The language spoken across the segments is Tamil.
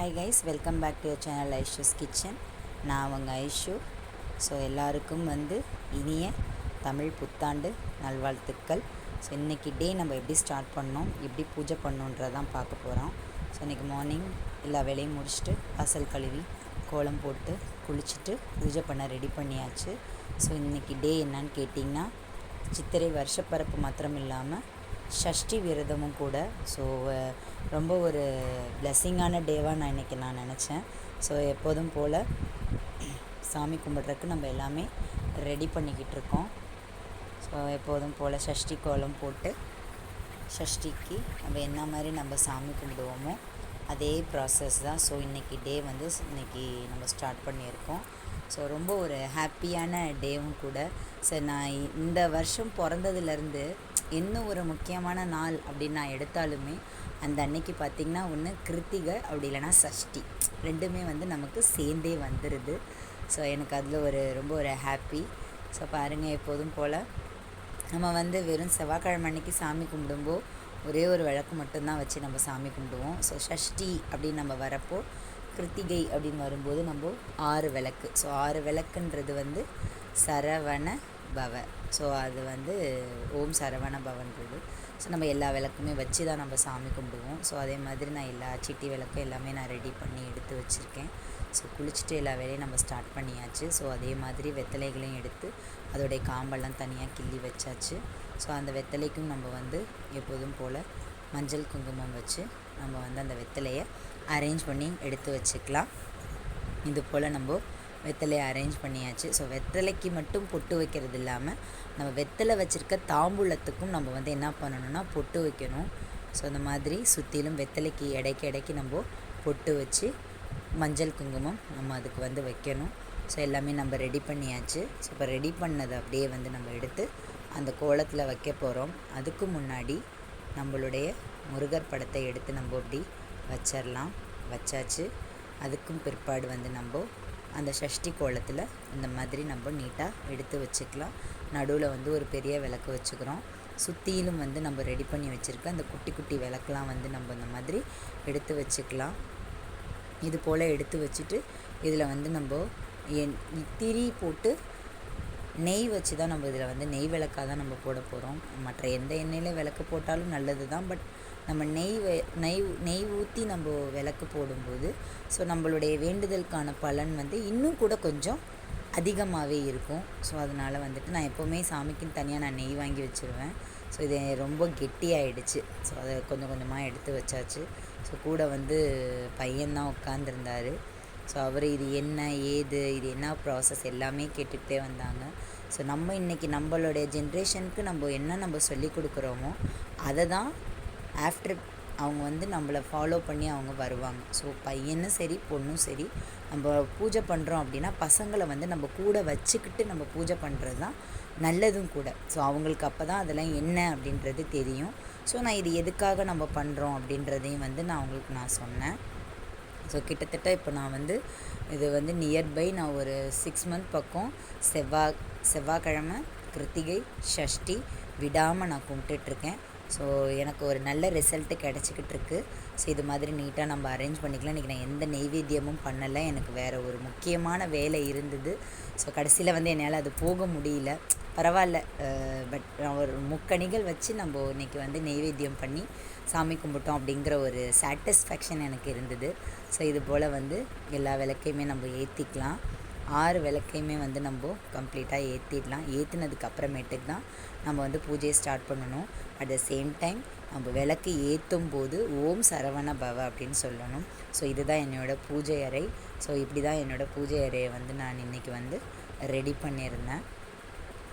Hi guys, welcome back to your channel Aishu's kitchen. நான் உங்கள் ஐஷு. ஸோ எல்லாருக்கும் இனிய தமிழ் புத்தாண்டு நல்வாழ்த்துக்கள். ஸோ இன்றைக்கி டே நம்ம எப்படி ஸ்டார்ட் பண்ணோம், எப்படி பூஜை பண்ணோன்றதான் பார்க்க போகிறோம். ஸோ இன்றைக்கி மார்னிங் எல்லா வேலையும் முடிச்சுட்டு வாசல் கழுவி கோலம் போட்டு குளிச்சுட்டு பூஜை பண்ண ரெடி பண்ணியாச்சு. ஸோ இன்றைக்கி டே என்னன்னு கேட்டிங்கன்னா, சித்திரை வருஷப்பரப்பு மாத்திரம் இல்லாமல் ஷஷ்டி விரதமும் கூட. ஸோ ரொம்ப ஒரு பிளெஸ்ஸிங்கான டேவாக நான் நினச்சேன். ஸோ எப்போதும் போல் சாமி கும்பிட்றதுக்கு நம்ம எல்லாமே ரெடி பண்ணிக்கிட்டு இருக்கோம். ஸோ எப்போதும் போல் ஷஷ்டி கோலம் போட்டு ஷஷ்டிக்கு நம்ம என்ன மாதிரி நம்ம சாமி கும்பிடுவோமோ அதே ப்ராசஸ் தான். ஸோ இன்றைக்கி டே இன்றைக்கி நம்ம ஸ்டார்ட் பண்ணியிருக்கோம். ஸோ ரொம்ப ஒரு ஹாப்பியான டேவும் கூட. ஸோ நான் இந்த வருஷம் பிறந்ததுலேருந்து என்ன ஒரு முக்கியமான நாள் அப்படின்னு நான் எடுத்தாலுமே அந்த அன்னைக்கு பார்த்திங்கன்னா ஒன்று கிருத்திகை, அப்படி இல்லைனா சஷ்டி, ரெண்டுமே நமக்கு சேர்ந்தே வந்துடுது. ஸோ எனக்கு அதில் ரொம்ப ஒரு ஹாப்பி. ஸோ பாருங்கள், எப்போதும் போல் நம்ம வெறும் செவ்வாய்க்கிழமை அன்னைக்கு சாமி கும்பிடும்போது ஒரே ஒரு விளக்கு மட்டும்தான் வச்சு நம்ம சாமி கும்பிடுவோம். ஸோ ஷஷ்டி அப்படின்னு நம்ம வரப்போ, கிருத்திகை அப்படின்னு வரும்போது நம்ம 6 விளக்கு. ஸோ 6 விளக்குன்றது சரவண பவ. ஸோ அது ஓம் சரவண பவன்றது. ஸோ நம்ம எல்லா விளக்குமே வச்சு தான் நம்ம சாமி கும்பிடுவோம். ஸோ அதே மாதிரி நான் எல்லா சிட்டி விளக்கும் எல்லாமே நான் ரெடி பண்ணி எடுத்து வச்சுருக்கேன். ஸோ குளிச்சுட்டு எல்லா வேலையும் நம்ம ஸ்டார்ட் பண்ணியாச்சு. ஸோ அதே மாதிரி வெத்தலைகளையும் எடுத்து அதோடைய காம்பெல்லாம் தனியாக கிள்ளி வச்சாச்சு. ஸோ அந்த வெத்தலைக்கும் நம்ம எப்போதும் போல் மஞ்சள் குங்குமம் வச்சு நம்ம அந்த வெத்தலையை அரேஞ்ச் பண்ணி எடுத்து வச்சுக்கலாம். இது போல் நம்ம வெத்தலையை அரேஞ்ச் பண்ணியாச்சு. ஸோ வெத்தலைக்கு மட்டும் பொட்டு வைக்கிறது இல்லாமல் நம்ம வெத்தலை வச்சுருக்க தாம்பூலத்துக்கும் நம்ம என்ன பண்ணணும்னா பொட்டு வைக்கணும். ஸோ அந்த மாதிரி சுற்றிலும் வெத்தலைக்கு இடைக்கு நம்ம பொட்டு வச்சு மஞ்சள் குங்குமம் நம்ம அதுக்கு வைக்கணும். ஸோ எல்லாமே நம்ம ரெடி பண்ணியாச்சு. ஸோ இப்போ ரெடி பண்ணதை அப்படியே நம்ம எடுத்து அந்த கோலத்தில் வைக்க போகிறோம். அதுக்கு முன்னாடி நம்மளுடைய முருகர் படத்தை எடுத்து நம்ம அப்படி வச்சிடலாம். வச்சாச்சு. அதுக்கும் பிற்பாடு நம்ம அந்த ஷஷ்டி கோலத்தில் இந்த மாதிரி நம்ம நீட்டாக எடுத்து வச்சுக்கலாம். நடுவில் ஒரு பெரிய விளக்கு வச்சுக்கிறோம். சுற்றிலும் நம்ம ரெடி பண்ணி வச்சுருக்க அந்த குட்டி குட்டி விளக்கெலாம் நம்ம இந்த மாதிரி எடுத்து வச்சுக்கலாம். இது போல் எடுத்து வச்சுட்டு இதில் நம்ம திரி போட்டு நெய் வச்சு தான் நம்ம இதில் நெய் விளக்காக தான் நம்ம போட போகிறோம். மற்ற எந்த எண்ணெயில் விளக்கு போட்டாலும் நல்லது தான். பட் நம்ம நெய் ஊற்றி நம்ம விளக்கு போடும்போது ஸோ நம்மளுடைய வேண்டுதலுக்கான பலன் இன்னும் கூட கொஞ்சம் அதிகமாகவே இருக்கும். ஸோ அதனால் நான் எப்போவுமே சாமிக்குன்னு தனியாக நான் நெய் வாங்கி வச்சுருவேன். ஸோ இது ரொம்ப கெட்டியாகிடுச்சு. ஸோ அதை கொஞ்சம் கொஞ்சமாக எடுத்து வச்சாச்சு. ஸோ கூட பையன்தான் உட்காந்துருந்தார். ஸோ அவர் இது என்ன ஏது இது என்ன ப்ராசஸ் எல்லாமே கேட்டுகிட்டே வந்தாங்க. ஸோ நம்ம இன்றைக்கி நம்மளுடைய ஜென்ரேஷனுக்கு நம்ம சொல்லி கொடுக்குறோமோ அதை தான் ஆஃப்டர் அவங்க நம்மளை ஃபாலோ பண்ணி அவங்க வருவாங்க. ஸோ பையனும் சரி பொண்ணும் சரி, நம்ம பூஜை பண்ணுறோம் அப்படின்னா பசங்களை நம்ம கூட வச்சுக்கிட்டு நம்ம பூஜை பண்ணுறது தான் நல்லதும் கூட. ஸோ அவங்களுக்கு அப்போ தான் அதெல்லாம் என்ன அப்படின்றது தெரியும். ஸோ நான் இது எதுக்காக நம்ம பண்ணுறோம் அப்படின்றதையும் நான் அவங்களுக்கு சொன்னேன். ஸோ கிட்டத்தட்ட இப்போ நான் இது நியர்பை நான் ஒரு 6 மந்த் பக்கம் செவ்வாய்க்கிழமை கிருத்திகை ஷஷ்டி விடாமல் நான் கும்பிட்டுட்ருக்கேன். ஸோ எனக்கு ஒரு நல்ல ரிசல்ட்டு கிடச்சிக்கிட்டு இருக்கு. ஸோ இது மாதிரி நீட்டாக நம்ம அரேஞ்ச் பண்ணிக்கலாம். இன்றைக்கி நான் எந்த நெய்வேத்தியமும் பண்ணலை. எனக்கு வேறு ஒரு முக்கியமான வேலை இருந்தது. ஸோ கடைசியில் என்னால் அது போக முடியல. பரவாயில்ல. பட் ஒரு முக்கணிகள் வச்சு நம்ம இன்றைக்கி நெய்வேத்தியம் பண்ணி சாமி கும்பிட்டோம் அப்படிங்கிற ஒரு சாட்டிஸ்ஃபேக்ஷன் எனக்கு இருந்தது. ஸோ இது போல் எல்லா விளக்கையுமே நம்ம ஏற்றிக்கலாம். 6 விளக்கையுமே நம்ம கம்ப்ளீட்டாக ஏற்றிடலாம். ஏற்றினதுக்கு அப்புறமேட்டுக்கு தான் நம்ம பூஜையை ஸ்டார்ட் பண்ணணும். அட் த சேம் டைம் நம்ம விளக்கு ஏற்றும் போது ஓம் சரவண பவ அப்படின்னு சொல்லணும். ஸோ இதுதான் என்னோடய பூஜை அறை. ஸோ இப்படி தான் என்னோடய பூஜை அறையை நான் இன்றைக்கி ரெடி பண்ணியிருந்தேன்.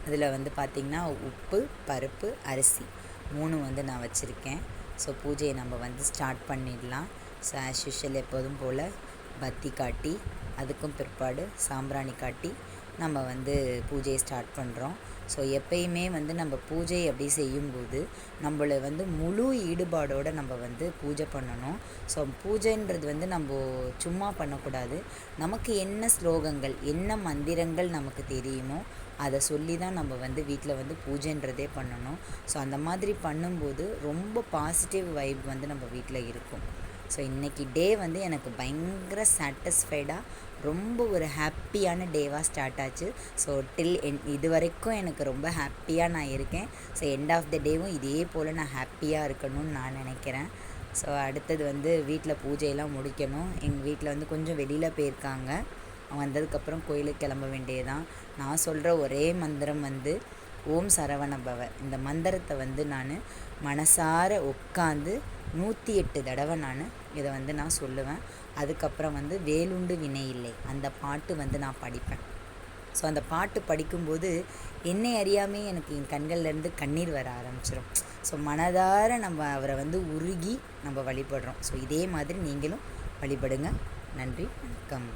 அதில் பார்த்திங்கன்னா உப்பு, பருப்பு, அரிசி 3 நான் வச்சுருக்கேன். ஸோ பூஜையை நம்ம ஸ்டார்ட் பண்ணிடலாம். ஸோ ஆஸ் யூஷுவல் எப்போதும் போல் பத்தி காட்டி அதுக்கும் பிற்பாடு சாம்பிராணி காட்டி நம்ம பூஜையை ஸ்டார்ட் பண்ணுறோம். ஸோ எப்பயுமே நம்ம பூஜை அப்படி செய்யும்போது நம்மளை முழு ஈடுபாடோடு நம்ம பூஜை பண்ணணும். ஸோ பூஜைன்றது நம்ம சும்மா பண்ணக்கூடாது. நமக்கு என்ன ஸ்லோகங்கள் என்ன மந்திரங்கள் நமக்கு தெரியுமோ அதை சொல்லி தான் நம்ம வீட்டில் பூஜைன்றதே பண்ணணும். ஸோ அந்த மாதிரி பண்ணும்போது ரொம்ப பாசிட்டிவ் வைப் நம்ம வீட்டில் இருக்கும். ஸோ இன்றைக்கி டே வந்து எனக்கு பயங்கர சாட்டிஸ்ஃபைடாக ரொம்ப ஒரு ஹாப்பியான டேவாக ஸ்டார்ட் ஆச்சு. ஸோ இது வரைக்கும் எனக்கு ரொம்ப ஹாப்பியாக நான் இருக்கேன். ஸோ எண்ட் ஆஃப் த டேவும் இதே போல் நான் ஹாப்பியாக இருக்கணும்னு நான் நினைக்கிறேன். ஸோ அடுத்தது வந்து வீட்டில் பூஜையெல்லாம் முடிக்கணும். எங்கள் வீட்டில் வந்து கொஞ்சம் வெளியில் போயிருக்காங்க. அவங்க வந்ததுக்கப்புறம் கோயிலுக்கு கிளம்ப வேண்டியதுதான். நான் சொல்கிற ஒரே மந்திரம் வந்து ஓம் சரவண பவ. இந்த மந்திரத்தை வந்து நான் மனசார உட்காந்து 108 தடவை நான் இதை வந்து நான் சொல்லுவேன். அதுக்கப்புறம் வந்து வேலுண்டு வினை இல்லை அந்த பாட்டு வந்து நான் படிப்பேன். ஸோ அந்த பாட்டு படிக்கும்போது என்னை அறியாமே எனக்கு என் கண்கள்லேருந்து கண்ணீர் வர ஆரம்பிச்சிடும். ஸோ மனதார நம்ம அவரை வந்து உருகி நம்ம வழிபடுறோம். ஸோ இதே மாதிரி நீங்களும் வழிபடுங்க. நன்றி, வணக்கம்.